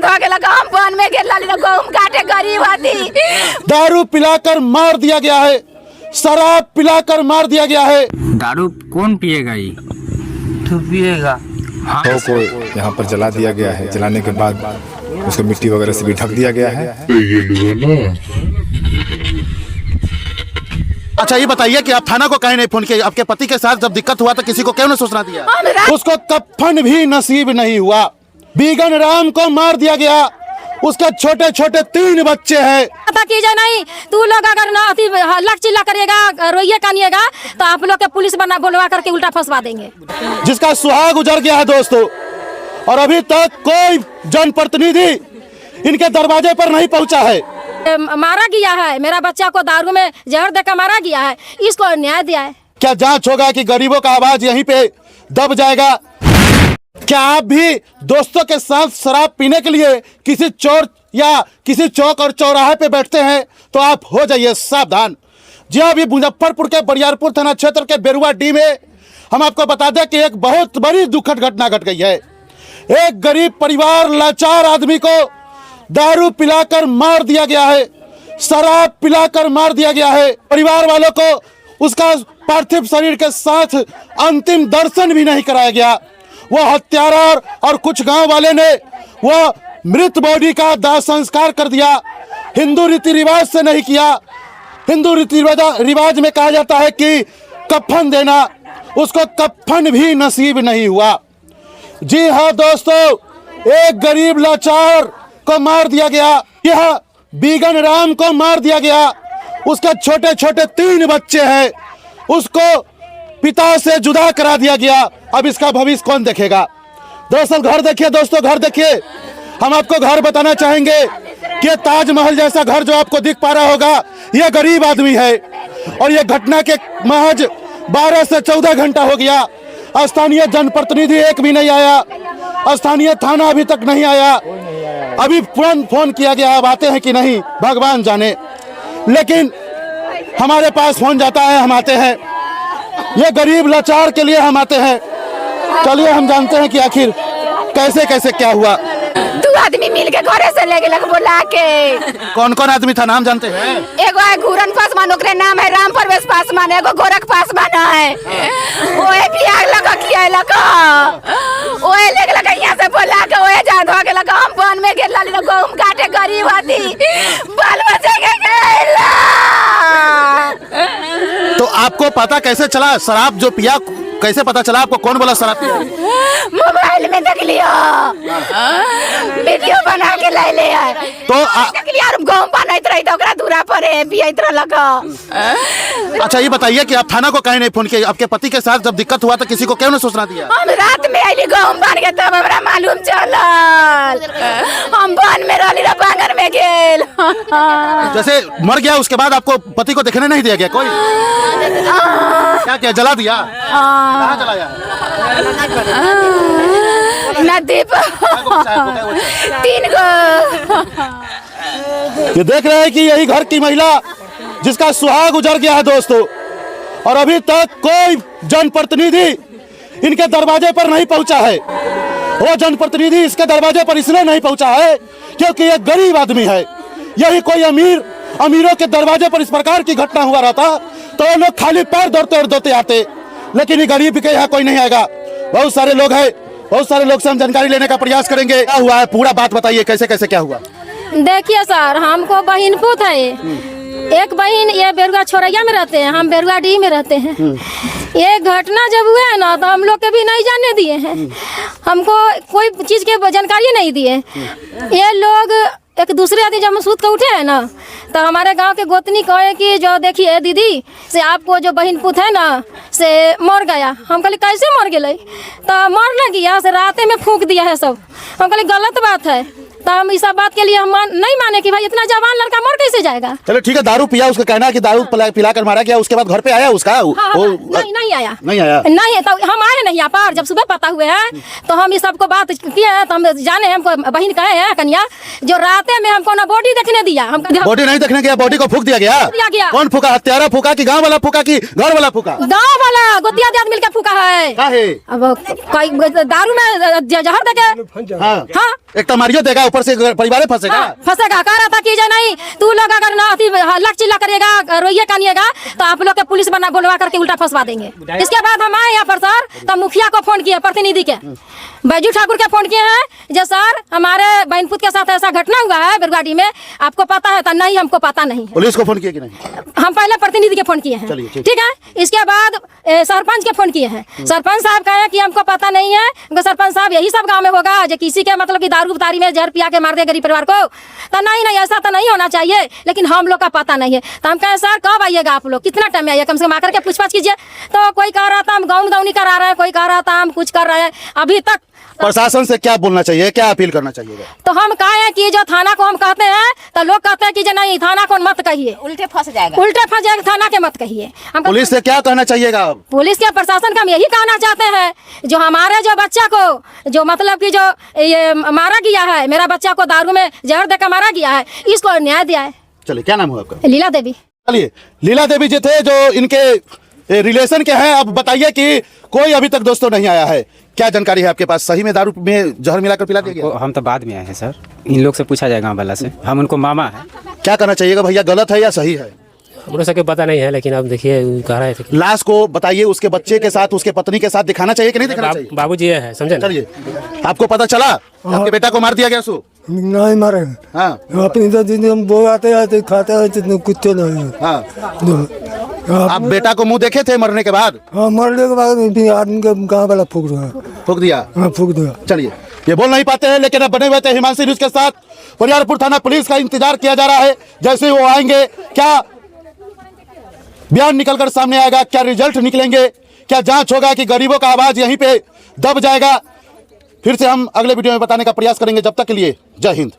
धो के लगा हम बन में गिर लाली गहूं काटे गरीब आदमी। दारू पिलाकर मार दिया गया है, शराब पिलाकर मार दिया गया है। दारू कौन पिएगा? ये तू पिएगा। हाँ, को यहाँ पर जला दिया गया है। जलाने के बाद उसको मिट्टी वगैरह से भी ढक दिया गया है। अच्छा ये बताइए कि आप थाना को कहीं नहीं फोन किया? आपके पति के साथ जब दिक्कत हुआ तो किसी को क्यों नहीं सूचना दिया? उसको कफन भी नसीब नहीं हुआ। बीगन राम को मार दिया गया, उसके छोटे छोटे 3 बच्चे हैं। पता कीजिए नहीं, तू लोग अगर ना हल्ला चिल्ला करिएगा, रोइए कानिएगा तो आप लोग के पुलिस बना बोलवा करके उल्टा फंसवा देंगे। जिसका सुहाग उजड़ गया है दोस्तों, और अभी तक कोई जनप्रतिनिधि इनके दरवाजे पर नहीं पहुंचा है। मारा गया है, मेरा बच्चा को दारू में जहर देकर मारा गया है, इसको न्याय दिया है। क्या जांच होगा कि गरीबों का आवाज यहीं पे दब जाएगा? क्या आप भी दोस्तों के साथ शराब पीने के लिए किसी चौर या किसी चौक और चौराहे पे बैठते हैं तो आप हो जाइए सावधान। जी अभी मुजफ्फरपुर के बरियारपुर थाना क्षेत्र के बेरुआ डी में हम आपको बता दें कि एक बहुत बड़ी दुखद घटना घट गई है। एक गरीब परिवार लाचार आदमी को दारू पिलाकर मार दिया गया है, शराब पिलाकर मार दिया गया है। परिवार वालों को उसका पार्थिव शरीर के साथ अंतिम दर्शन भी नहीं कराया गया। वो हत्यारा और कुछ गांव वाले ने वो मृत बॉडी का दाह संस्कार कर दिया। हिंदू रीति रिवाज से नहीं किया। हिंदू रीति रिवाज में कहा जाता है कि कफन देना, उसको कफन भी नसीब नहीं हुआ। जी हाँ दोस्तों, एक गरीब लाचार को मार दिया गया। यह बीगन राम को मार दिया गया, उसके छोटे छोटे 3 बच्चे हैं, उसको पिता से जुदा करा दिया गया। अब इसका भविष्य कौन देखेगा? दरअसल घर देखिए दोस्तों, घर देखिए। हम आपको घर बताना चाहेंगे कि ताजमहल जैसा घर जो आपको दिख पा रहा होगा, यह गरीब आदमी है। और यह घटना के महज 12 से 14 घंटा हो गया। स्थानीय जनप्रतिनिधि एक भी नहीं आया, स्थानीय थाना अभी तक नहीं आया। अभी तुरंत फोन किया गया, अब आते हैं कि नहीं भगवान जाने। लेकिन हमारे पास फोन जाता है, हम आते हैं। ये गरीब लाचार के लिए हम आते हैं। चलिए हम जानते हैं कि आखिर कैसे कैसे क्या हुआ। 2 आदमी मिल के घरे से ले गेलक बोला के। कौन कौन आदमी था, नाम जानते हैं? एगो है घूरन पासवान, ओकरे नाम है राम प्रवेश पासवान, एगो गोरख पासवान है। ओए बियाह लगा किया लगा, ओए ले गेलक यहाँ से बोला के, ओए जा धो के लगा हम बन में गिर लाली गहूं काटे गरीब आदमी बाल बच्चे के गैला। तो आपको पता कैसे चला शराब जो पिया? कैसे पता चला आपको? कौन बोला शराब पिया? मोबाइल में देख लिया, वीडियो बना के ले ले आए। तो देख लिया गहूं बनत रही तो ओकरा दूरा पर पियत लगा। अच्छा ये बताइए कि आप थाना को कहीं नहीं फोन किया? आपके पति के साथ जब दिक्कत हुआ तो किसी को क्यों नहीं सूचना दिया? हम रात में आइली गहूं बन के, तब हमरा मालूम चलल। हम बन में रहली रे बांगर में गेल। जैसे मर गया उसके बाद आपको पति को देखने नहीं दिया गया? कोई क्या क्या जला दिया? कहाँ जलाया? नदी पर 3 गो। ये देख रहे हैं कि यही घर की महिला जिसका सुहाग उजड़ गया है दोस्तों, और अभी तक कोई जनप्रतिनिधि इनके दरवाजे पर नहीं पहुंचा है। वो जनप्रतिनिधि इसके दरवाजे पर इसलिए नहीं पहुंचा है क्योंकि ये गरीब आदमी है। यही कोई अमीरों के दरवाजे पर इस प्रकार की घटना हुआ रहता तो वो लोग खाली पैर दौड़ते आते, लेकिन ये गरीब के यहाँ कोई नहीं आएगा। बहुत सारे लोग हैं, बहुत सारे लोग से हम जानकारी लेने का प्रयास करेंगे। क्या हुआ है पूरा बात बताइए, कैसे कैसे क्या हुआ? देखिए सर, हमको बहन पुत है। एक बहन ये बेरुआ छोरैया में रहते हैं, हम बेरुआ डी में रहते हैं। ये घटना जब हुआ है ना तो हम लोग के भी नहीं जानने दिए हैं, हमको कोई चीज़ के जानकारी नहीं दिए। ये लोग एक दूसरे आदमी जब हम सूत के उठे हैं ना तो हमारे गांव के गोतनी कहे कि जो देखिए दीदी से आपको जो बहन पुत है ना से मर गया। हम कहले कैसे मर गए? तो मर न गया से राते में फूंक दिया है सब। हम कहले गलत बात है। तो हम इस बात के लिए हम नहीं माने कि भाई इतना जवान लड़का मर कैसे जाएगा। चलो ठीक है, दारू पिया, उसका कहना है कि दारू पिलाकर मारा गया। उसके बाद घर पे आया उसका? नहीं आया। नहीं तो हम आए नहीं यहाँ पर, जब सुबह पता हुए हैं तो हम इस सबको बात किए हैं। तो हम जाने हमको बहन कहे हैं कन्या जो राते में हमको ना बॉडी देखने दिया। हम बॉडी नहीं देखने गया, बॉडी को फूंक दिया गया। कौन फूका? हत्यारा फूका कि गाँव वाला फूका कि घर वाला फूका? गाँव वाला गोतिया दियाद मिलकर फूका है। अब दारू में जहर देके। हाँ, एक तो मारियो देगा, ऊपर से परिवार फंसेगा। हाँ, फंसेगा। कह रहा था कि जो नहीं तू लोग अगर ना लक चिल्ला करिएगा, रोइए कानिएगा तो आप लोग के पुलिस बना बुलवा करके उल्टा फंसवा देंगे। इसके बाद हम आए यहाँ पर सर, तो मुखिया को फोन किए, प्रतिनिधि के बैजू ठाकुर के फोन किए हैं, जो सर हमारे बहनपुत के साथ ऐसा घटना हुआ है बेरगाड़ी में, आपको पता है? तो नहीं, हमको पता नहीं है। पुलिस को फोन किया कि नहीं? हम पहले प्रतिनिधि के फोन किए हैं, ठीक है। इसके बाद सरपंच के फोन किए हैं। सरपंच साहब कहे कि हमको पता नहीं है। सरपंच साहब यही सब गांव में होगा जो किसी के मतलब कि दारू तारी में जहर पिया के मार दे गरीब परिवार को, तो नहीं ऐसा तो नहीं होना चाहिए, लेकिन हम लोग का पता नहीं है। तो हम कहे सर कब आइएगा आप लोग, कितना टाइम में आइए, कम से कम आकर के पूछताछ कीजिए। तो कोई कह रहा था हम गाँव दौनी करा रहे हैं, कोई कह रहा था हम कुछ कर रहे हैं। अभी तक प्रशासन से क्या बोलना चाहिए, क्या अपील करना चाहिए? तो हम कहे कि जो थाना को हम कहते हैं तो लोग कहते हैं कि जो नहीं थाना को मत कहिए, उल्टे फंस जाएगा, थाना के मत कहिए। हम पुलिस से क्या कहना चाहिएगा? पुलिस के प्रशासन का हम यही कहना चाहते हैं, जो हमारे जो बच्चा को जो मतलब कि जो ये मारा गया है, मेरा बच्चा को दारू में जहर देकर मारा गया है, इसको न्याय दिया है। चलिए, क्या नाम हुआ आपका? लीला देवी। चलिए, लीला देवी जी थे जो इनके रिलेशन के हैं। अब बताइए कि कोई अभी तक दोस्तों नहीं आया है, क्या जानकारी है आपके पास? सही में दारू में जहर मिलाकर पिला दिया गया? हम तो बाद में आए हैं सर, इन लोग से पूछा जाएगा गाँव वाला से, हम उनको मामा है। क्या करना चाहिएगा भैया, गलत है या सही है? हम सके पता नहीं है, लेकिन अब देखिए कह रहे थे लाश को बताइए उसके बच्चे के साथ, उसके पत्नी के साथ दिखाना चाहिए कि नहीं दिखाना चाहिए? बाबूजी ये है, समझे ना? चलिए, आपको पता चला आपके बेटा को मार दिया गया? सो नहीं मारे। हाँ, अपनी तो दिन हम वो आते आते खाते हैं, कुछ नहीं। हाँ, आप बेटा को मुंह देखे थे मरने के बाद? हाँ, मरने के बाद आदमी का गाँव वाला फूक दिया। हाँ, फूक दिया। चलिए, ये बोल नहीं पाते हैं, लेकिन अब बने हुए थे हिमांशी न्यूज के साथ। बरियारपुर थाना पुलिस का इंतजार किया जा रहा है, जैसे ही वो आएंगे क्या बयान निकलकर सामने आएगा, क्या रिजल्ट निकलेंगे, क्या जांच होगा कि गरीबों का आवाज यहीं पे दब जाएगा। फिर से हम अगले वीडियो में बताने का प्रयास करेंगे। जब तक के लिए जय हिंद।